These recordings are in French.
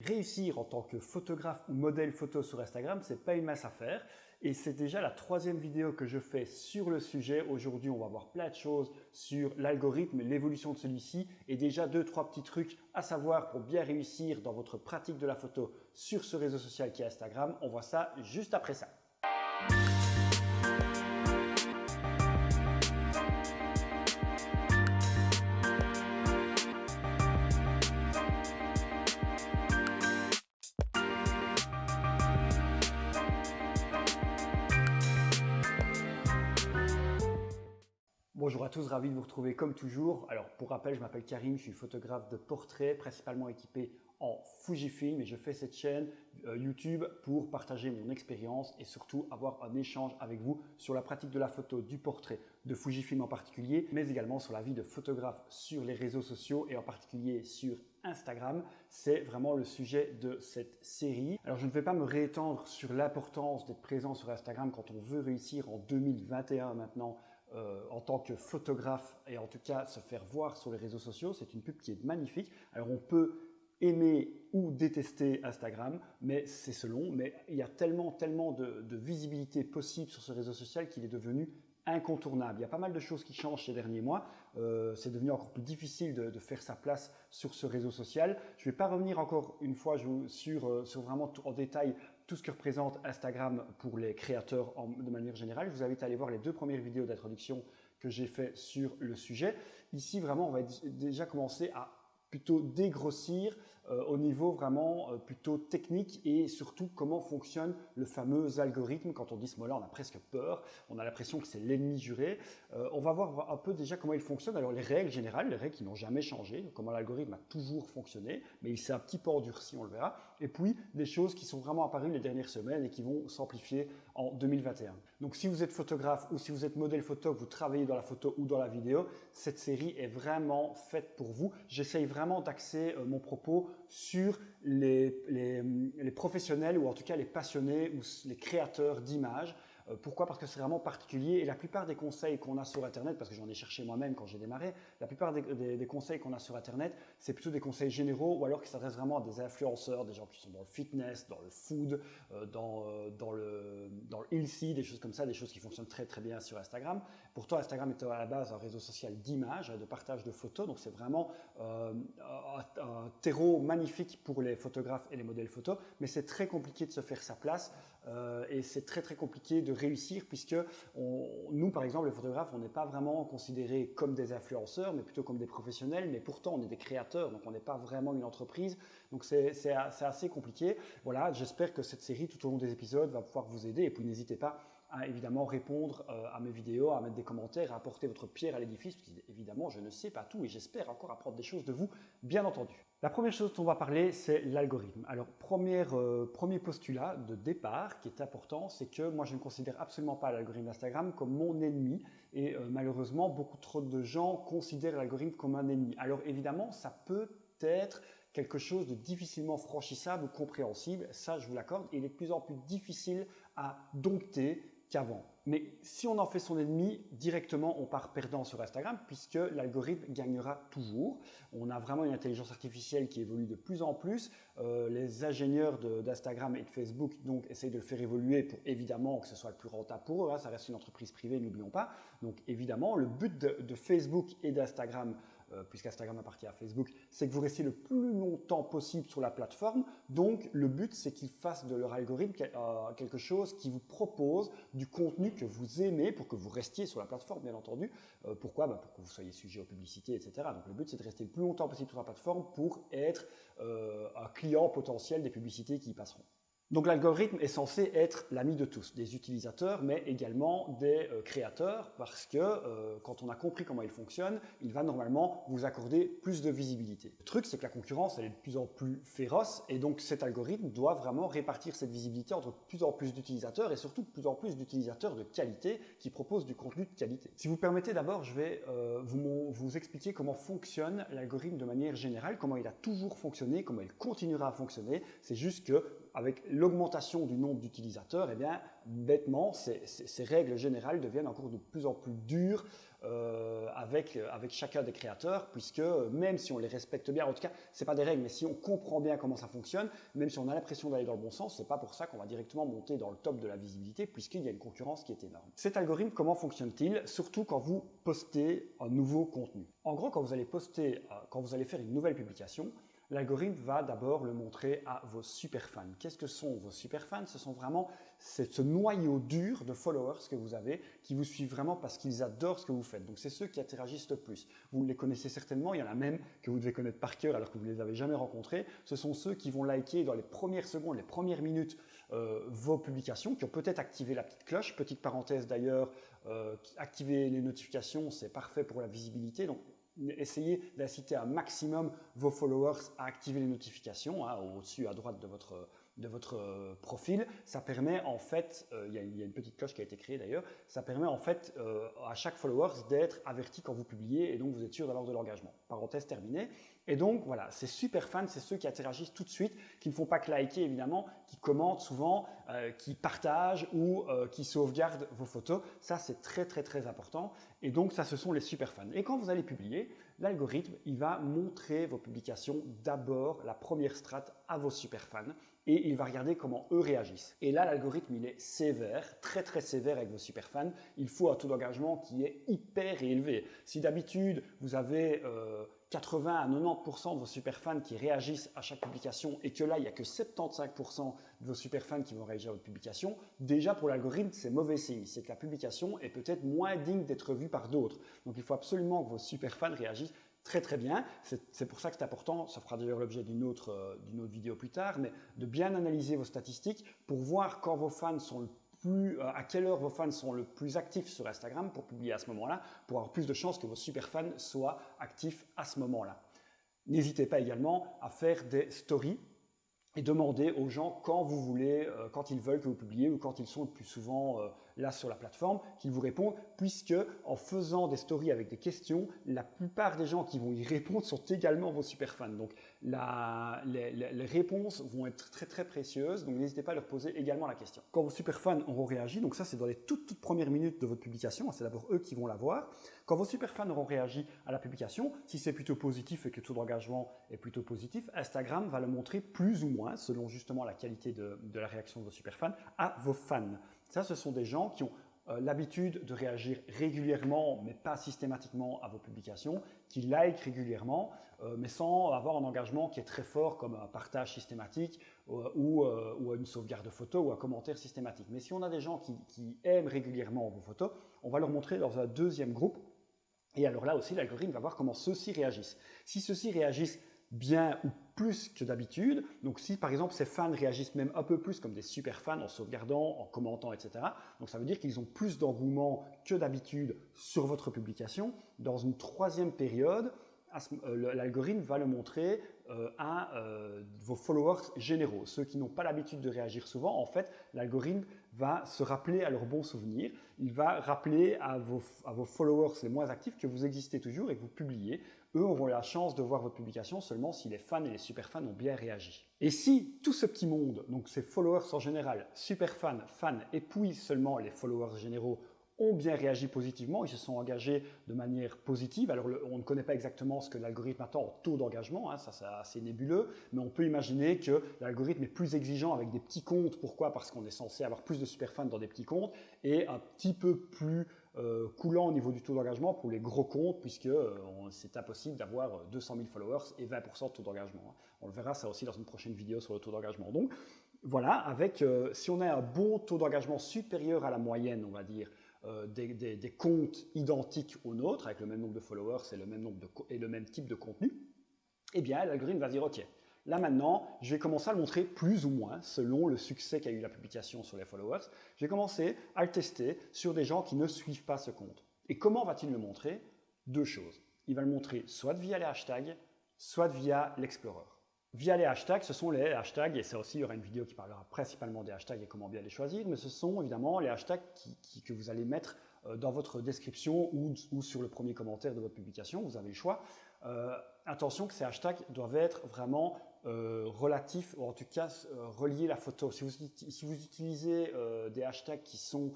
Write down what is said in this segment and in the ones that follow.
Réussir en tant que photographe ou modèle photo sur Instagram, c'est pas une mince affaire et c'est déjà la troisième vidéo que je fais sur le sujet. Aujourd'hui, on va voir plein de choses sur l'algorithme, l'évolution de celui-ci et déjà 2-3 petits trucs à savoir pour bien réussir dans votre pratique de la photo sur ce réseau social qui est Instagram. On voit ça juste après ça. Bonjour à tous, ravi de vous retrouver comme toujours. Alors pour rappel, je m'appelle Karim, je suis photographe de portrait, principalement équipé en Fujifilm et je fais cette chaîne YouTube pour partager mon expérience et surtout avoir un échange avec vous sur la pratique de la photo, du portrait, de Fujifilm en particulier, mais également sur la vie de photographe sur les réseaux sociaux et en particulier sur Instagram. C'est vraiment le sujet de cette série. Alors je ne vais pas me réétendre sur l'importance d'être présent sur Instagram quand on veut réussir en 2021 maintenant en tant que photographe et en tout cas se faire voir sur les réseaux sociaux. C'est une pub qui est magnifique. Alors on peut aimer ou détester Instagram, mais c'est selon. Mais il y a tellement de visibilité possible sur ce réseau social qu'il est devenu incontournable. Il y a pas mal de choses qui changent ces derniers mois. C'est devenu encore plus difficile de faire sa place sur ce réseau social. Je ne vais pas revenir encore une fois sur vraiment en détail tout ce que représente Instagram pour les créateurs de manière générale. Je vous invite à aller voir les 2 premières vidéos d'introduction que j'ai fait sur le sujet. Ici, vraiment, on va déjà commencer à plutôt dégrossir au niveau vraiment plutôt technique et surtout comment fonctionne le fameux algorithme. Quand on dit ce mot-là, on a presque peur, on a l'impression que c'est l'ennemi juré. On va voir un peu déjà comment il fonctionne. Alors les règles générales, les règles qui n'ont jamais changé, comment l'algorithme a toujours fonctionné, mais il s'est un petit peu endurci, on le verra. Et puis des choses qui sont vraiment apparues les dernières semaines et qui vont s'amplifier en 2021. Donc si vous êtes photographe ou si vous êtes modèle photo, que vous travaillez dans la photo ou dans la vidéo, cette série est vraiment faite pour vous. J'essaye vraiment d'axer mon propos sur les professionnels ou en tout cas les passionnés ou les créateurs d'images. Pourquoi? Parce que c'est vraiment particulier et la plupart des conseils qu'on a sur Internet, parce que j'en ai cherché moi-même quand j'ai démarré, la plupart des conseils qu'on a sur Internet, c'est plutôt des conseils généraux ou alors qui s'adressent vraiment à des influenceurs, des gens qui sont dans le fitness, dans le food, dans le healthy, des choses comme ça, des choses qui fonctionnent très très bien sur Instagram. Pourtant, Instagram est à la base un réseau social d'images, de partage de photos, donc c'est vraiment un terreau magnifique pour les photographes et les modèles photos, mais c'est très compliqué de se faire sa place et c'est très compliqué de réussir puisque nous, par exemple, les photographes, on n'est pas vraiment considérés comme des influenceurs, mais plutôt comme des professionnels, mais pourtant on est des créateurs, donc on n'est pas vraiment une entreprise, donc c'est assez compliqué. Voilà, j'espère que cette série, tout au long des épisodes, va pouvoir vous aider et puis n'hésitez pas à évidemment répondre à mes vidéos, à mettre des commentaires, à apporter votre pierre à l'édifice, parce qu'évidemment, je ne sais pas tout et j'espère encore apprendre des choses de vous, bien entendu. La première chose dont on va parler, c'est l'algorithme. Alors, premier postulat de départ qui est important, c'est que moi, je ne considère absolument pas l'algorithme d'Instagram comme mon ennemi et malheureusement, beaucoup trop de gens considèrent l'algorithme comme un ennemi. Alors, évidemment, ça peut être quelque chose de difficilement franchissable ou compréhensible, ça je vous l'accorde, et il est de plus en plus difficile à dompter qu'avant. Mais si on en fait son ennemi, directement on part perdant sur Instagram puisque l'algorithme gagnera toujours. On a vraiment une intelligence artificielle qui évolue de plus en plus. Les ingénieurs d'Instagram et de Facebook donc essayent de le faire évoluer pour évidemment que ce soit le plus rentable pour eux. Ça reste une entreprise privée, n'oublions pas. Donc évidemment, le but de Facebook et d'Instagram, puisqu'Instagram appartient à Facebook, c'est que vous restiez le plus longtemps possible sur la plateforme. Donc le but, c'est qu'ils fassent de leur algorithme quelque chose qui vous propose du contenu que vous aimez pour que vous restiez sur la plateforme, bien entendu. Pourquoi? Pour que vous soyez sujet aux publicités, etc. Donc le but, c'est de rester le plus longtemps possible sur la plateforme pour être un client potentiel des publicités qui y passeront. Donc l'algorithme est censé être l'ami de tous, des utilisateurs, mais également des créateurs, parce que quand on a compris comment il fonctionne, il va normalement vous accorder plus de visibilité. Le truc, c'est que la concurrence, elle est de plus en plus féroce, et donc cet algorithme doit vraiment répartir cette visibilité entre de plus en plus d'utilisateurs, et surtout de plus en plus d'utilisateurs de qualité qui proposent du contenu de qualité. Si vous permettez, d'abord, je vais vous expliquer comment fonctionne l'algorithme de manière générale, comment il a toujours fonctionné, comment il continuera à fonctionner. C'est juste que avec l'augmentation du nombre d'utilisateurs, eh bien, bêtement, ces règles générales deviennent encore de plus en plus dures avec chacun des créateurs, puisque même si on les respecte bien, en tout cas, ce n'est pas des règles, mais si on comprend bien comment ça fonctionne, même si on a l'impression d'aller dans le bon sens, ce n'est pas pour ça qu'on va directement monter dans le top de la visibilité, puisqu'il y a une concurrence qui est énorme. Cet algorithme, comment fonctionne-t-il? Surtout quand vous postez un nouveau contenu. En gros, quand vous allez faire une nouvelle publication, l'algorithme va d'abord le montrer à vos super fans. Qu'est-ce que sont vos super fans? Ce sont vraiment ce noyau dur de followers que vous avez, qui vous suivent vraiment parce qu'ils adorent ce que vous faites. Donc c'est ceux qui interagissent le plus. Vous les connaissez certainement, il y en a même que vous devez connaître par cœur alors que vous ne les avez jamais rencontrés. Ce sont ceux qui vont liker dans les premières secondes, les premières minutes vos publications, qui ont peut-être activé la petite cloche. Petite parenthèse d'ailleurs, activer les notifications, c'est parfait pour la visibilité. Donc essayez d'inciter un maximum vos followers à activer les notifications au-dessus à droite de votre profil. Ça permet en fait, il y a une petite cloche qui a été créée d'ailleurs, ça permet en fait à chaque follower d'être averti quand vous publiez et donc vous êtes sûr d'avoir de l'engagement. Parenthèse terminée. Et donc voilà, ces super fans, c'est ceux qui interagissent tout de suite, qui ne font pas que liker évidemment, qui commentent souvent, qui partagent ou qui sauvegardent vos photos. Ça c'est très très très important. Et donc ça, ce sont les super fans. Et quand vous allez publier, l'algorithme, il va montrer vos publications d'abord, la première strate à vos super fans. Et il va regarder comment eux réagissent. Et là, l'algorithme, il est sévère, très très sévère avec vos super fans. Il faut un taux d'engagement qui est hyper élevé. Si d'habitude, vous avez 80 à 90% de vos super fans qui réagissent à chaque publication et que là, il n'y a que 75% de vos super fans qui vont réagir à votre publication, déjà pour l'algorithme, c'est mauvais signe. C'est que la publication est peut-être moins digne d'être vue par d'autres. Donc, il faut absolument que vos super fans réagissent très très bien. C'est pour ça que c'est important, ça fera d'ailleurs l'objet d'une autre vidéo plus tard, mais de bien analyser vos statistiques pour voir quand vos fans sont à quelle heure vos fans sont le plus actifs sur Instagram pour publier à ce moment-là, pour avoir plus de chances que vos super fans soient actifs à ce moment-là. N'hésitez pas également à faire des stories et demander aux gens quand vous voulez, quand ils veulent que vous publiez ou quand ils sont le plus souvent là sur la plateforme, qu'ils vous répondent, puisque en faisant des stories avec des questions, la plupart des gens qui vont y répondre sont également vos super fans. Donc les réponses vont être très très précieuses, donc n'hésitez pas à leur poser également la question. Quand vos super fans auront réagi, donc ça c'est dans les toutes premières minutes de votre publication, c'est d'abord eux qui vont la voir. Quand vos super fans auront réagi à la publication, si c'est plutôt positif et que le taux d'engagement est plutôt positif, Instagram va le montrer plus ou moins, selon justement la qualité de la réaction de vos super fans, à vos fans. Ça, ce sont des gens qui ont l'habitude de réagir régulièrement, mais pas systématiquement à vos publications, qui likent régulièrement, mais sans avoir un engagement qui est très fort, comme un partage systématique ou une sauvegarde photo ou un commentaire systématique. Mais si on a des gens qui aiment régulièrement vos photos, on va leur montrer dans un deuxième groupe. Et alors là aussi, l'algorithme va voir comment ceux-ci réagissent. Si ceux-ci réagissent bien ou plus que d'habitude, donc si par exemple ces fans réagissent même un peu plus comme des super fans en sauvegardant, en commentant, etc., donc ça veut dire qu'ils ont plus d'engouement que d'habitude sur votre publication. Dans une troisième période, l'algorithme va le montrer à vos followers généraux, ceux qui n'ont pas l'habitude de réagir souvent. En fait, l'algorithme va se rappeler à leurs bons souvenirs. Il va rappeler à vos followers les moins actifs que vous existez toujours et que vous publiez. Eux auront la chance de voir votre publication seulement si les fans et les super fans ont bien réagi. Et si tout ce petit monde, donc ces followers en général, super fans, fans, et puis seulement les followers généraux, ont bien réagi positivement, ils se sont engagés de manière positive. Alors on ne connaît pas exactement ce que l'algorithme attend en taux d'engagement, ça c'est assez nébuleux, mais on peut imaginer que l'algorithme est plus exigeant avec des petits comptes. Pourquoi? Parce qu'on est censé avoir plus de super fans dans des petits comptes, et un petit peu plus coulant au niveau du taux d'engagement pour les gros comptes, puisque c'est impossible d'avoir 200 000 followers et 20% de taux d'engagement. On le verra ça aussi dans une prochaine vidéo sur le taux d'engagement. Donc voilà, si on a un bon taux d'engagement supérieur à la moyenne, on va dire, des comptes identiques aux nôtres, avec le même nombre de followers et le même type de contenu, eh bien l'algorithme va dire ok, là maintenant je vais commencer à le montrer plus ou moins selon le succès qu'a eu la publication sur les followers. Je vais commencer à le tester sur des gens qui ne suivent pas ce compte. Et comment va-t-il le montrer? Deux choses. Il va le montrer soit via les hashtags, soit via l'Explorer. Via les hashtags, ce sont les hashtags, et ça aussi, il y aura une vidéo qui parlera principalement des hashtags et comment bien les choisir, mais ce sont évidemment les hashtags que vous allez mettre dans votre description ou sur le premier commentaire de votre publication, vous avez le choix. Attention que ces hashtags doivent être vraiment relatifs, ou en tout cas reliés à la photo. Si vous utilisez des hashtags qui sont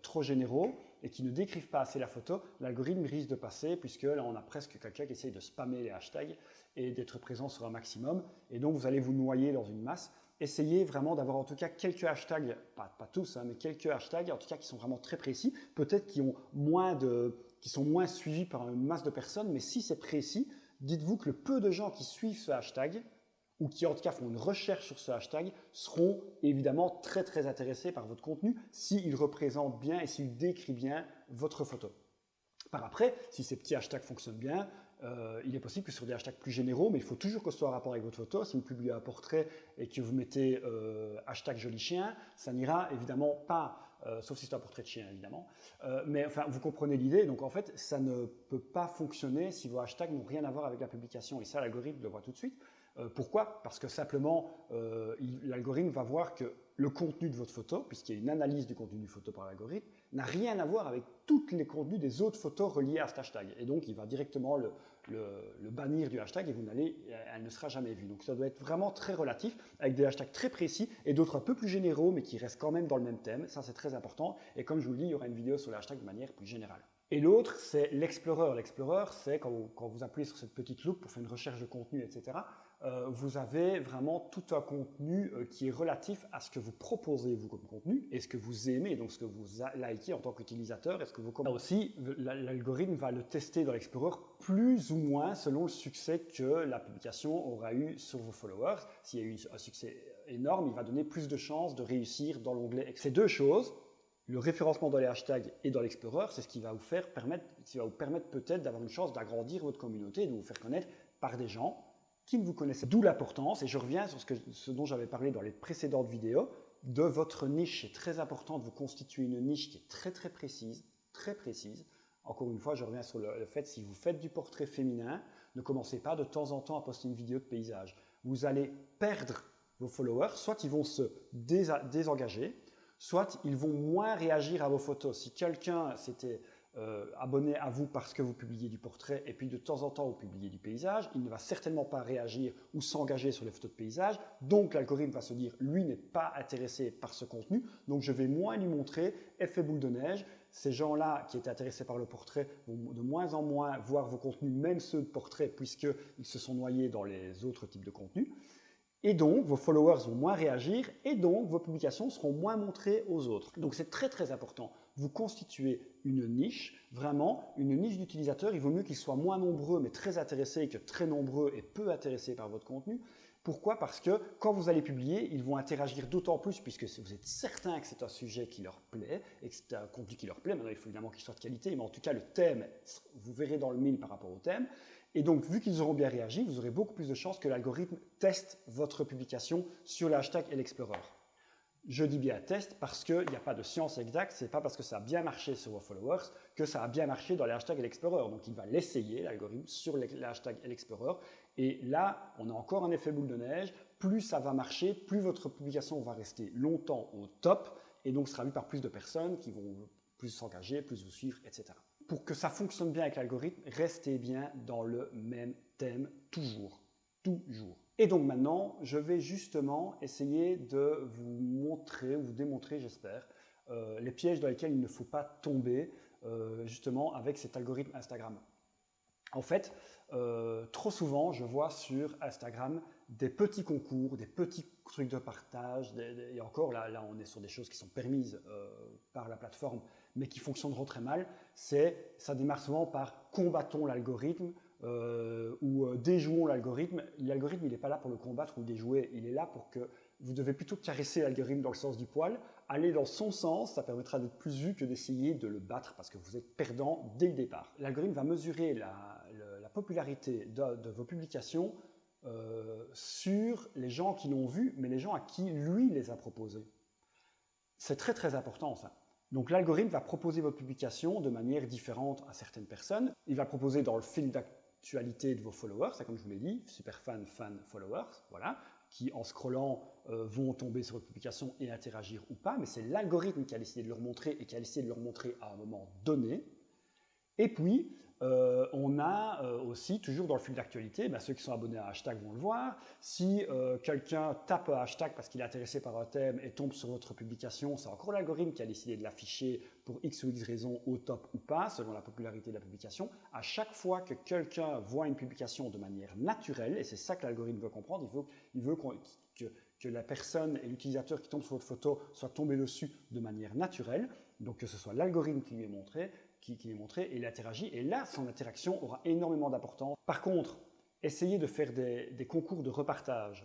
trop généraux et qui ne décrivent pas assez la photo, l'algorithme risque de passer, puisque là on a presque quelqu'un qui essaye de spammer les hashtags et d'être présent sur un maximum, et donc vous allez vous noyer dans une masse. Essayez vraiment d'avoir en tout cas quelques hashtags, pas tous, mais quelques hashtags en tout cas qui sont vraiment très précis, peut-être qui sont moins suivis par une masse de personnes, mais si c'est précis, dites-vous que le peu de gens qui suivent ce hashtag, ou qui en tout cas font une recherche sur ce hashtag, seront évidemment très très intéressés par votre contenu s'il représente bien et s'il décrit bien votre photo. Par après, si ces petits hashtags fonctionnent bien, il est possible que sur des hashtags plus généraux, mais il faut toujours que ce soit en rapport avec votre photo. Si vous publiez un portrait et que vous mettez hashtag joli chien, ça n'ira évidemment pas, sauf si c'est un portrait de chien évidemment. Mais enfin, vous comprenez l'idée. Donc en fait, ça ne peut pas fonctionner si vos hashtags n'ont rien à voir avec la publication. Et ça, l'algorithme le voit tout de suite. Pourquoi? Parce que simplement, l'algorithme va voir que le contenu de votre photo, puisqu'il y a une analyse du contenu du photo par l'algorithme, n'a rien à voir avec tous les contenus des autres photos reliées à cet hashtag. Et donc, il va directement le bannir du hashtag et elle ne sera jamais vue. Donc, ça doit être vraiment très relatif, avec des hashtags très précis et d'autres un peu plus généraux, mais qui restent quand même dans le même thème. Ça, c'est très important. Et comme je vous le dis, il y aura une vidéo sur les hashtags de manière plus générale. Et l'autre, c'est l'Explorer. L'Explorer, c'est quand vous appuyez sur cette petite loupe pour faire une recherche de contenu, etc., vous avez vraiment tout un contenu qui est relatif à ce que vous proposez vous comme contenu et ce que vous aimez, donc ce que vous likez en tant qu'utilisateur et ce que vous commentez. Là aussi, l'algorithme va le tester dans l'Explorer plus ou moins selon le succès que la publication aura eu sur vos followers. S'il y a eu un succès énorme, il va donner plus de chances de réussir dans l'onglet. Ces deux choses, le référencement dans les hashtags et dans l'Explorer, c'est ce qui va vous permettre peut-être d'avoir une chance d'agrandir votre communauté et de vous faire connaître par des gens qui ne vous connaissent. D'où l'importance, et je reviens sur ce dont j'avais parlé dans les précédentes vidéos, de votre niche. C'est très important de vous constituer une niche qui est très très précise, très précise. Encore une fois, je reviens sur le fait, si vous faites du portrait féminin, ne commencez pas de temps en temps à poster une vidéo de paysage. Vous allez perdre vos followers, soit ils vont se désengager, soit ils vont moins réagir à vos photos. Si quelqu'un s'était abonné à vous parce que vous publiez du portrait et puis de temps en temps vous publiez du paysage, il ne va certainement pas réagir ou s'engager sur les photos de paysage, donc l'algorithme va se dire lui n'est pas intéressé par ce contenu, donc je vais moins lui montrer effet boule de neige. Ces gens-là qui étaient intéressés par le portrait vont de moins en moins voir vos contenus, même ceux de portrait, puisqu'ils se sont noyés dans les autres types de contenus. Et donc, vos followers vont moins réagir et donc vos publications seront moins montrées aux autres. Donc, c'est très très important. Vous constituez une niche, vraiment une niche d'utilisateurs. Il vaut mieux qu'ils soient moins nombreux mais très intéressés que très nombreux et peu intéressés par votre contenu. Pourquoi? Parce que quand vous allez publier, ils vont interagir d'autant plus puisque vous êtes certain que c'est un sujet qui leur plaît et que c'est un contenu qui leur plaît. Maintenant, il faut évidemment qu'il soit de qualité, mais en tout cas, le thème, vous verrez dans le mille par rapport au thème. Et donc, vu qu'ils auront bien réagi, vous aurez beaucoup plus de chances que l'algorithme teste votre publication sur le hashtag et l'Explorer. Je dis bien test parce qu'il n'y a pas de science exacte, ce n'est pas parce que ça a bien marché sur vos followers que ça a bien marché dans les hashtags et l'Explorer. Donc, il va l'essayer, l'algorithme, sur les hashtags et l'Explorer. Et là, on a encore un effet boule de neige. Plus ça va marcher, plus votre publication va rester longtemps au top et donc sera vue par plus de personnes qui vont plus s'engager, plus vous suivre, etc. Pour que ça fonctionne bien avec l'algorithme, restez bien dans le même thème, toujours, toujours. Et donc maintenant, je vais justement essayer de vous montrer, ou vous démontrer, j'espère, les pièges dans lesquels il ne faut pas tomber, justement, avec cet algorithme Instagram. En fait, trop souvent, je vois sur Instagram des petits concours, des petits trucs de partage, et encore là, on est sur des choses qui sont permises par la plateforme, mais qui fonctionneront très mal. Ça démarre souvent par combattons l'algorithme ou déjouons l'algorithme. L'algorithme, il n'est pas là pour le combattre ou le déjouer, il est là pour que vous devez plutôt caresser l'algorithme dans le sens du poil, aller dans son sens, ça permettra d'être plus vu que d'essayer de le battre parce que vous êtes perdant dès le départ. L'algorithme va mesurer la popularité de vos publications sur les gens qui l'ont vu, mais les gens à qui lui les a proposés. C'est très très important ça. Donc l'algorithme va proposer votre publication de manière différente à certaines personnes. Il va proposer dans le fil d'actualité de vos followers, c'est comme je vous l'ai dit, super fan, fan, followers, voilà, qui en scrollant vont tomber sur votre publication et interagir ou pas, mais c'est l'algorithme qui a décidé de leur montrer et qui a décidé de leur montrer à un moment donné. Et puis, on a aussi, toujours dans le fil d'actualité, ceux qui sont abonnés à hashtag vont le voir, si quelqu'un tape un hashtag parce qu'il est intéressé par un thème et tombe sur votre publication, c'est encore l'algorithme qui a décidé de l'afficher pour X ou X raison au top ou pas, selon la popularité de la publication. À chaque fois que quelqu'un voit une publication de manière naturelle, et c'est ça que l'algorithme veut comprendre, il veut que la personne et l'utilisateur qui tombe sur votre photo soient tombés dessus de manière naturelle, donc que ce soit l'algorithme qui lui est montré, et il interagit, et là, son interaction aura énormément d'importance. Par contre, essayez de faire des concours de repartage.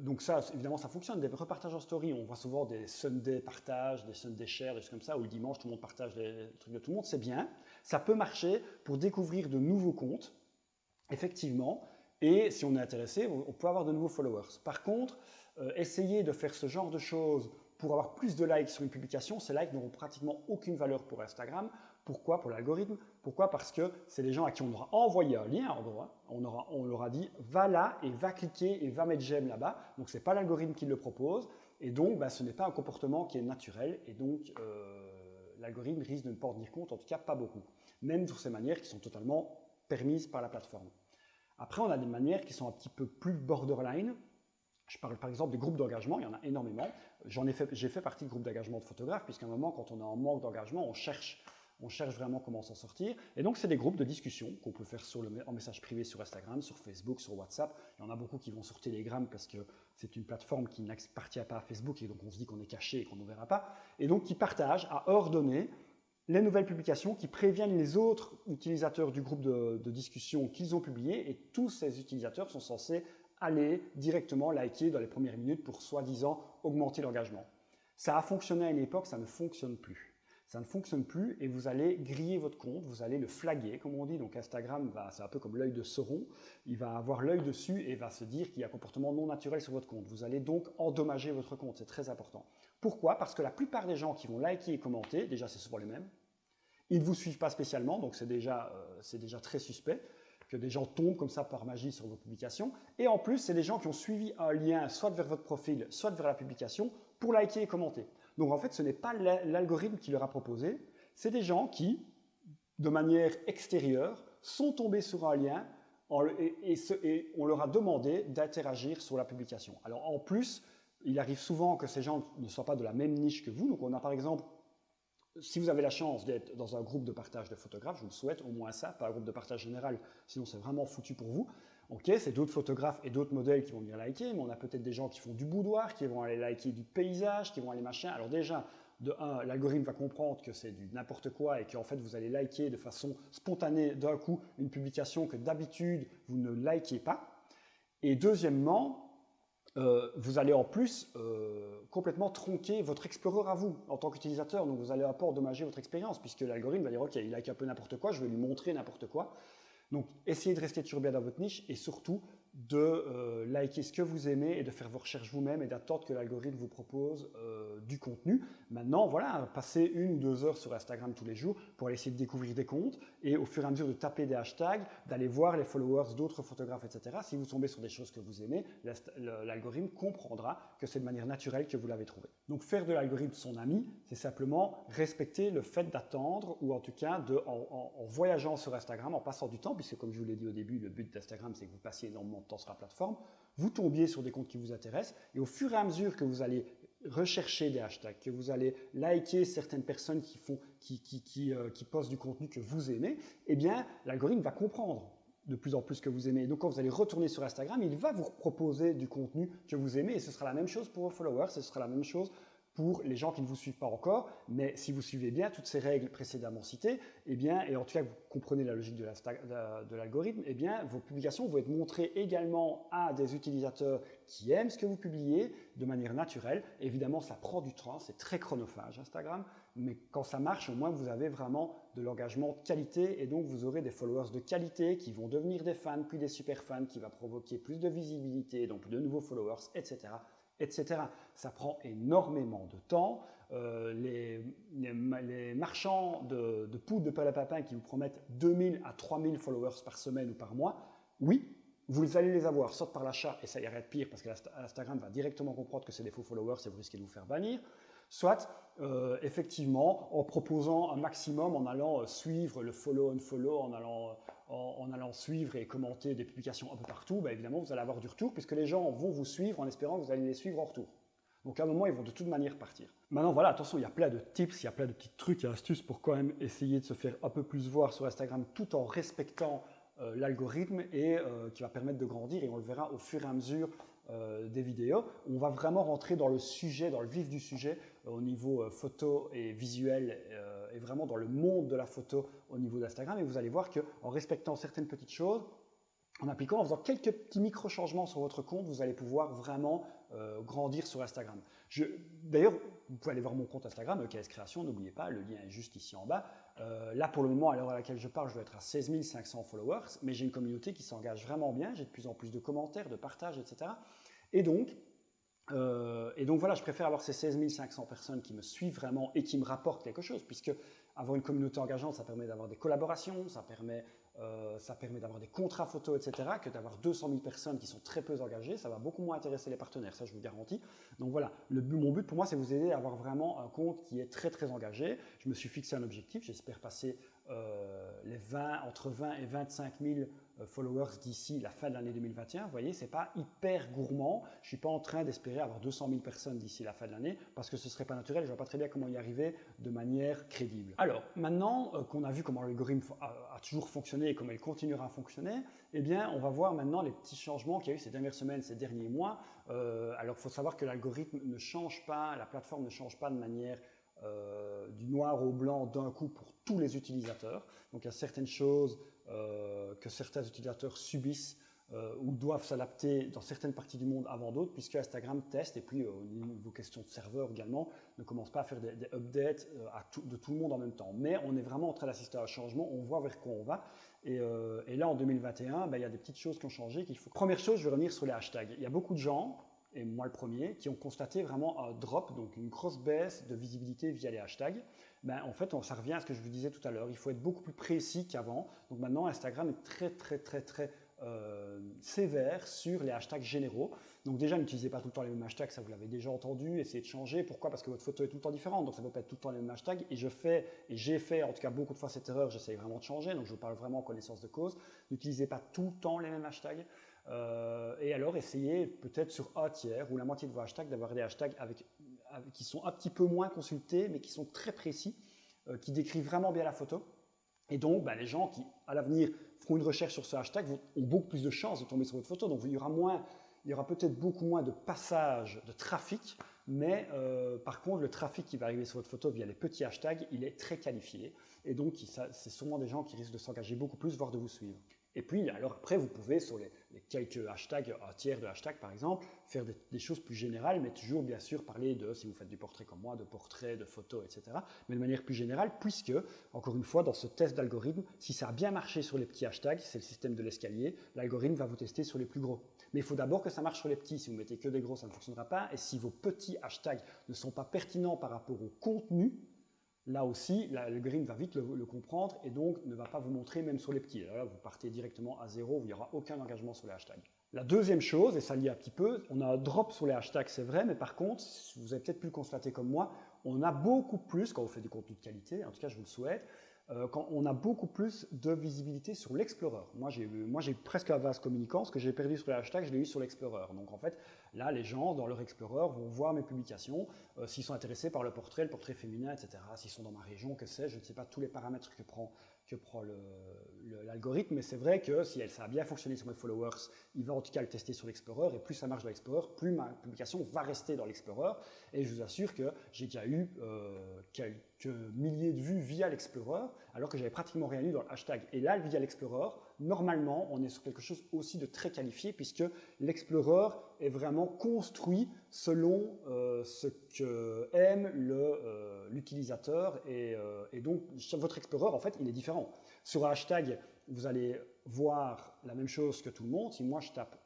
Donc ça, évidemment, ça fonctionne. Des repartages en story, on voit souvent des Sunday partages, des Sunday shares, des choses comme ça, où le dimanche, tout le monde partage les trucs de tout le monde, c'est bien. Ça peut marcher pour découvrir de nouveaux comptes, effectivement, et si on est intéressé, on peut avoir de nouveaux followers. Par contre, essayez de faire ce genre de choses pour avoir plus de likes sur une publication. Ces likes n'auront pratiquement aucune valeur pour Instagram. Pourquoi? Pour l'algorithme. Pourquoi? Parce que c'est des gens à qui on aura envoyé un lien, en gros. On leur a dit, va là et va cliquer et va mettre j'aime là-bas. Donc, ce n'est pas l'algorithme qui le propose. Et donc, ce n'est pas un comportement qui est naturel. Et donc, l'algorithme risque de ne pas en tenir compte, en tout cas pas beaucoup. Même sur ces manières qui sont totalement permises par la plateforme. Après, on a des manières qui sont un petit peu plus borderline. Je parle par exemple des groupes d'engagement, il y en a énormément. J'ai fait partie de groupes d'engagement de photographes, puisqu'à un moment, quand on est en manque d'engagement, on cherche vraiment comment s'en sortir. Et donc, c'est des groupes de discussion qu'on peut faire en message privé sur Instagram, sur Facebook, sur WhatsApp. Il y en a beaucoup qui vont sur Telegram parce que c'est une plateforme qui n'appartient pas à Facebook et donc on se dit qu'on est caché et qu'on ne verra pas. Et donc, qui partagent à heure donnée les nouvelles publications, qui préviennent les autres utilisateurs du groupe de discussion qu'ils ont publié, et tous ces utilisateurs sont censés aller directement liker dans les premières minutes pour soi-disant augmenter l'engagement. Ça a fonctionné à une époque, ça ne fonctionne plus. Ça ne fonctionne plus et vous allez griller votre compte, vous allez le flaguer, comme on dit. Donc Instagram, c'est un peu comme l'œil de Sauron, il va avoir l'œil dessus et va se dire qu'il y a un comportement non naturel sur votre compte. Vous allez donc endommager votre compte, c'est très important. Pourquoi? Parce que la plupart des gens qui vont liker et commenter, déjà c'est souvent les mêmes, ils ne vous suivent pas spécialement, donc c'est déjà très suspect que des gens tombent comme ça par magie sur vos publications. Et en plus, c'est des gens qui ont suivi un lien soit vers votre profil, soit vers la publication pour liker et commenter. Donc en fait, ce n'est pas l'algorithme qui leur a proposé, c'est des gens qui, de manière extérieure, sont tombés sur un lien et on leur a demandé d'interagir sur la publication. Alors en plus, il arrive souvent que ces gens ne soient pas de la même niche que vous. Donc on a par exemple, si vous avez la chance d'être dans un groupe de partage de photographes, je vous le souhaite, au moins ça, pas un groupe de partage général, sinon c'est vraiment foutu pour vous. Ok, c'est d'autres photographes et d'autres modèles qui vont venir liker, mais on a peut-être des gens qui font du boudoir, qui vont aller liker du paysage, qui vont aller machin. Alors déjà, de un, l'algorithme va comprendre que c'est du n'importe quoi et qu'en fait vous allez liker de façon spontanée d'un coup une publication que d'habitude vous ne likez pas. Et deuxièmement, vous allez en plus complètement tronquer votre Explorer à vous en tant qu'utilisateur. Donc vous allez un peu endommager votre expérience puisque l'algorithme va dire ok, il like un peu n'importe quoi, je vais lui montrer n'importe quoi. Donc essayez de rester toujours bien dans votre niche et surtout de liker ce que vous aimez et de faire vos recherches vous-même et d'attendre que l'algorithme vous propose du contenu. Maintenant, voilà, passez 1 ou 2 heures sur Instagram tous les jours pour aller essayer de découvrir des comptes et au fur et à mesure de taper des hashtags, d'aller voir les followers d'autres photographes, etc. Si vous tombez sur des choses que vous aimez, l'algorithme comprendra que c'est de manière naturelle que vous l'avez trouvé. Donc faire de l'algorithme son ami, c'est simplement respecter le fait d'attendre ou en tout cas en voyageant sur Instagram, en passant du temps, puisque comme je vous l'ai dit au début, le but d'Instagram, c'est que vous passiez énormément de temps sur la plateforme, vous tombiez sur des comptes qui vous intéressent et au fur et à mesure que vous allez rechercher des hashtags, que vous allez liker certaines personnes qui postent du contenu que vous aimez, eh bien l'algorithme va comprendre de plus en plus que vous aimez. Donc quand vous allez retourner sur Instagram, il va vous proposer du contenu que vous aimez et ce sera la même chose pour vos followers, ce sera la même chose pour les gens qui ne vous suivent pas encore, mais si vous suivez bien toutes ces règles précédemment citées, eh bien, et en tout cas vous comprenez la logique de l'algorithme, eh bien, vos publications vont être montrées également à des utilisateurs qui aiment ce que vous publiez de manière naturelle. Évidemment, ça prend du temps, c'est très chronophage Instagram, mais quand ça marche, au moins vous avez vraiment de l'engagement de qualité et donc vous aurez des followers de qualité qui vont devenir des fans, puis des super fans, qui va provoquer plus de visibilité, donc de nouveaux followers, etc. etc. Ça prend énormément de temps. Les marchands de poudre de palapapin qui vous promettent 2000 à 3000 followers par semaine ou par mois, oui, vous allez les avoir, soit par l'achat, et ça ira être pire parce que Instagram va directement comprendre que c'est des faux followers et vous risquez de vous faire bannir, Soit, effectivement, en proposant un maximum, en allant suivre le follow-unfollow, en allant suivre et commenter des publications un peu partout, bah, évidemment, vous allez avoir du retour, puisque les gens vont vous suivre en espérant que vous allez les suivre en retour. Donc à un moment, ils vont de toute manière partir. Maintenant, voilà, attention, il y a plein de tips, il y a plein de petits trucs et astuces pour quand même essayer de se faire un peu plus voir sur Instagram tout en respectant l'algorithme et qui va permettre de grandir, et on le verra au fur et à mesure des vidéos. On va vraiment rentrer dans le sujet, dans le vif du sujet au niveau photo et visuel et vraiment dans le monde de la photo au niveau d'Instagram, et vous allez voir qu'en respectant certaines petites choses, en appliquant, en faisant quelques petits micro-changements sur votre compte, vous allez pouvoir vraiment grandir sur Instagram. D'ailleurs, vous pouvez aller voir mon compte Instagram, EKS Création, n'oubliez pas, le lien est juste ici en bas. Là, pour le moment, à l'heure à laquelle je parle, je dois être à 16 500 followers, mais j'ai une communauté qui s'engage vraiment bien, j'ai de plus en plus de commentaires, de partages, etc. Et donc voilà, je préfère avoir ces 16 500 personnes qui me suivent vraiment et qui me rapportent quelque chose, puisque avoir une communauté engageante, ça permet d'avoir des collaborations, ça permet d'avoir des contrats photos, etc., que d'avoir 200 000 personnes qui sont très peu engagées. Ça va beaucoup moins intéresser les partenaires, ça je vous garantis. Donc voilà, mon but pour moi, c'est vous aider à avoir vraiment un compte qui est très très engagé. Je me suis fixé un objectif, j'espère passer entre 20 et 25 000 followers d'ici la fin de l'année 2021. Vous voyez, ce n'est pas hyper gourmand. Je ne suis pas en train d'espérer avoir 200 000 personnes d'ici la fin de l'année parce que ce ne serait pas naturel. Je ne vois pas très bien comment y arriver de manière crédible. Alors, maintenant qu'on a vu comment l'algorithme a toujours fonctionné et comment il continuera à fonctionner, eh bien, on va voir maintenant les petits changements qu'il y a eu ces dernières semaines, ces derniers mois. Alors, il faut savoir que l'algorithme ne change pas, la plateforme ne change pas de manière du noir au blanc d'un coup pour tous les utilisateurs. Donc il y a certaines choses que certains utilisateurs subissent ou doivent s'adapter dans certaines parties du monde avant d'autres, puisque Instagram teste, et puis au niveau question de serveur également, ne commence pas à faire des updates de tout le monde en même temps. Mais on est vraiment en train d'assister à un changement, on voit vers quoi on va. Et là en 2021, il y a des petites choses qui ont changé. Première chose, je vais revenir sur les hashtags. Il y a beaucoup de gens, et moi le premier, qui ont constaté vraiment un drop, donc une grosse baisse de visibilité via les hashtags. En fait, ça revient à ce que je vous disais tout à l'heure, il faut être beaucoup plus précis qu'avant. Donc maintenant, Instagram est très sévère sur les hashtags généraux. Donc déjà, n'utilisez pas tout le temps les mêmes hashtags, ça vous l'avez déjà entendu, essayez de changer. Pourquoi? Parce que votre photo est tout le temps différente, donc ça ne peut pas être tout le temps les mêmes hashtags. Et j'ai fait en tout cas beaucoup de fois cette erreur, j'essaye vraiment de changer, donc je vous parle vraiment en connaissance de cause. N'utilisez pas tout le temps les mêmes hashtags. Et alors, essayez peut-être sur un tiers ou la moitié de vos hashtags d'avoir des hashtags qui sont un petit peu moins consultés, mais qui sont très précis, qui décrivent vraiment bien la photo. Et donc, les gens qui, à l'avenir, feront une recherche sur ce hashtag ont beaucoup plus de chances de tomber sur votre photo. Donc, il y aura peut-être beaucoup moins de passages de trafic, mais par contre, le trafic qui va arriver sur votre photo via les petits hashtags, il est très qualifié. Et donc, c'est sûrement des gens qui risquent de s'engager beaucoup plus, voire de vous suivre. Et puis, alors après, vous pouvez, sur les quelques hashtags, un tiers de hashtags par exemple, faire des choses plus générales, mais toujours bien sûr parler de, si vous faites du portrait comme moi, de portraits, de photos, etc. Mais de manière plus générale, puisque, encore une fois, dans ce test d'algorithme, si ça a bien marché sur les petits hashtags, c'est le système de l'escalier, l'algorithme va vous tester sur les plus gros. Mais il faut d'abord que ça marche sur les petits. Si vous mettez que des gros, ça ne fonctionnera pas. Et si vos petits hashtags ne sont pas pertinents par rapport au contenu, là aussi, l'algorithme va vite le comprendre et donc ne va pas vous montrer même sur les petits. Alors là, vous partez directement à zéro, il n'y aura aucun engagement sur les hashtags. La deuxième chose, et ça lié un petit peu, on a un drop sur les hashtags, c'est vrai, mais par contre, vous avez peut-être pu le constater comme moi, on a beaucoup plus, quand vous faites du contenu de qualité, en tout cas je vous le souhaite, quand on a beaucoup plus de visibilité sur l'Explorer. Moi, j'ai presque un vase communicant. Ce que j'ai perdu sur les hashtags, je l'ai eu sur l'Explorer. Donc, en fait, là, les gens, dans leur Explorer, vont voir mes publications. S'ils sont intéressés par le portrait féminin, etc. S'ils sont dans ma région, que sais-je, je ne sais pas tous les paramètres que prend l'algorithme, mais c'est vrai que si ça a bien fonctionné sur mes followers, il va en tout cas le tester sur l'Explorer, et plus ça marche dans l'Explorer, plus ma publication va rester dans l'Explorer, et je vous assure que j'ai déjà eu quelques milliers de vues via l'Explorer, alors que j'avais pratiquement rien eu dans le hashtag. Et là, via l'Explorer, normalement, on est sur quelque chose aussi de très qualifié, puisque l'Explorer est vraiment construit selon ce que aime l'utilisateur, et donc votre Explorer, en fait, il est différent. Sur un hashtag, vous allez voir la même chose que tout le monde. Si moi je tape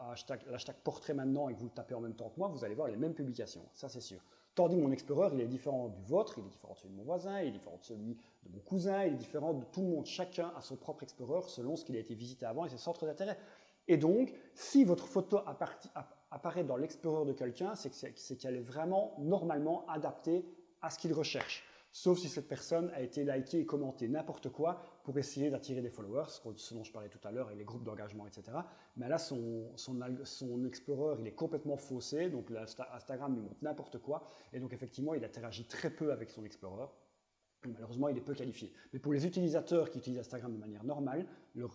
l'hashtag portrait maintenant et que vous le tapez en même temps que moi, vous allez voir les mêmes publications, ça c'est sûr. Tandis que mon Explorer, il est différent du vôtre, il est différent de celui de mon voisin, il est différent de celui de mon cousin, il est différent de tout le monde. Chacun a son propre Explorer selon ce qu'il a été visité avant et ses centres d'intérêt. Et donc, si votre photo apparaît dans l'Explorer de quelqu'un, c'est qu'elle est vraiment normalement adaptée à ce qu'il recherche. Sauf si cette personne a été likée et commentée n'importe quoi pour essayer d'attirer des followers, ce dont je parlais tout à l'heure, et les groupes d'engagement, etc. Mais là, son Explorer, il est complètement faussé, donc Instagram lui montre n'importe quoi, et donc effectivement, il interagit très peu avec son Explorer. Malheureusement, il est peu qualifié. Mais pour les utilisateurs qui utilisent Instagram de manière normale,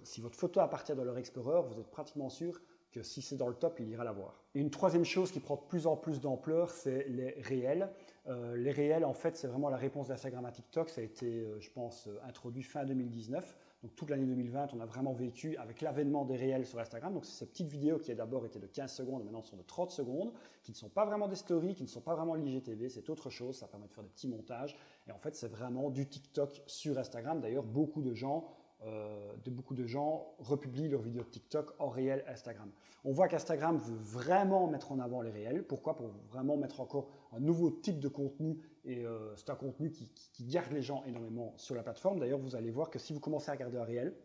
si votre photo appartient dans leur Explorer, vous êtes pratiquement sûr que si c'est dans le top, il ira la voir. Et une troisième chose qui prend de plus en plus d'ampleur, c'est les réels. Les réels, en fait, c'est vraiment la réponse d'Instagram à TikTok. Ça a été, je pense, introduit fin 2019. Donc toute l'année 2020, on a vraiment vécu avec l'avènement des réels sur Instagram. Donc c'est ces petites vidéos qui d'abord étaient de 15 secondes, maintenant sont de 30 secondes, qui ne sont pas vraiment des stories, qui ne sont pas vraiment l'IGTV, c'est autre chose, ça permet de faire des petits montages. Et en fait, c'est vraiment du TikTok sur Instagram. D'ailleurs, beaucoup de gens republient leurs vidéos de TikTok en réel Instagram. On voit qu'Instagram veut vraiment mettre en avant les réels. Pourquoi? Pour vraiment mettre encore un nouveau type de contenu. Et c'est un contenu qui garde les gens énormément sur la plateforme. D'ailleurs, vous allez voir que si vous commencez à regarder un réel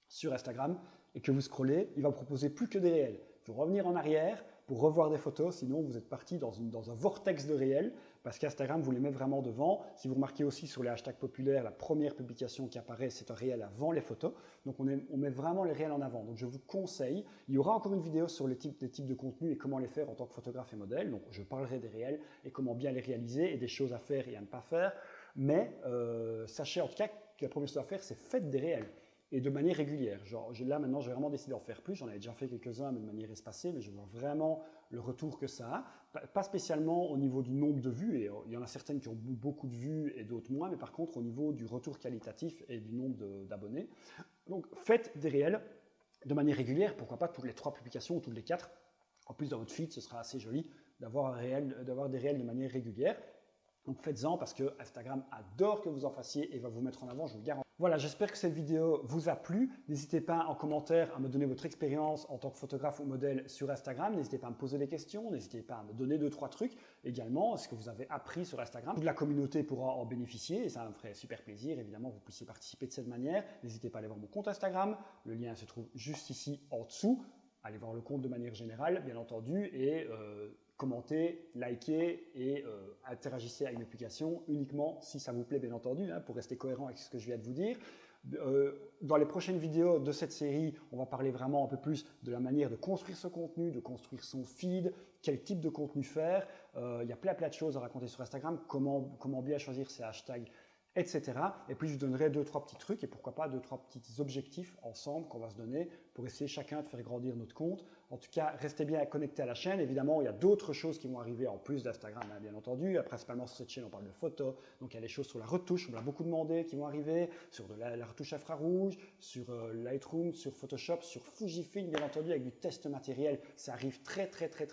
sur Instagram et que vous scrollez, il va vous proposer plus que des réels. Il faut revenir en arrière pour revoir des photos, sinon vous êtes parti dans un vortex de réels, parce qu'Instagram vous les met vraiment devant. Si vous remarquez aussi sur les hashtags populaires, la première publication qui apparaît, c'est un réel avant les photos. Donc on met vraiment les réels en avant. Donc je vous conseille, il y aura encore une vidéo sur les types de contenus et comment les faire en tant que photographe et modèle. Donc je parlerai des réels et comment bien les réaliser et des choses à faire et à ne pas faire. Mais sachez en tout cas que la première chose à faire, c'est faites des réels. Et de manière régulière. Là, maintenant, j'ai vraiment décidé d'en faire plus. J'en avais déjà fait quelques-uns, mais de manière espacée, mais je vois vraiment le retour que ça a. Pas spécialement au niveau du nombre de vues, et il y en a certaines qui ont beaucoup de vues et d'autres moins, mais par contre, au niveau du retour qualitatif et du nombre d'abonnés. Donc, faites des réels de manière régulière. Pourquoi pas toutes les 3 publications ou toutes les 4. En plus, dans votre feed, ce sera assez joli d'avoir des réels de manière régulière. Donc faites-en parce que Instagram adore que vous en fassiez et va vous mettre en avant, je vous le garantis. Voilà, j'espère que cette vidéo vous a plu. N'hésitez pas en commentaire à me donner votre expérience en tant que photographe ou modèle sur Instagram. N'hésitez pas à me poser des questions, n'hésitez pas à me donner 2-3 trucs. Également, ce que vous avez appris sur Instagram. Toute la communauté pourra en bénéficier et ça me ferait super plaisir. Évidemment, vous puissiez participer de cette manière. N'hésitez pas à aller voir mon compte Instagram. Le lien se trouve juste ici en dessous. Allez voir le compte de manière générale, bien entendu, et commentez, likez et interagissez avec mes publications uniquement si ça vous plaît, bien entendu, pour rester cohérent avec ce que je viens de vous dire. Dans les prochaines vidéos de cette série, on va parler vraiment un peu plus de la manière de construire ce contenu, de construire son feed, quel type de contenu faire. Il y a plein de choses à raconter sur Instagram, comment bien choisir ses hashtags, etc. Et puis je vous donnerai 2-3 petits trucs et pourquoi pas 2-3 petits objectifs ensemble qu'on va se donner pour essayer chacun de faire grandir notre compte. En tout cas, restez bien connectés à la chaîne. Évidemment, il y a d'autres choses qui vont arriver en plus d'Instagram, bien entendu. Principalement sur cette chaîne, on parle de photos. Donc il y a des choses sur la retouche, on me l'a beaucoup demandé, qui vont arriver, sur la retouche infrarouge, sur Lightroom, sur Photoshop, sur Fujifilm, bien entendu, avec du test matériel. Ça arrive très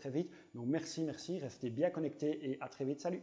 vite. Donc merci, restez bien connectés et à très vite. Salut!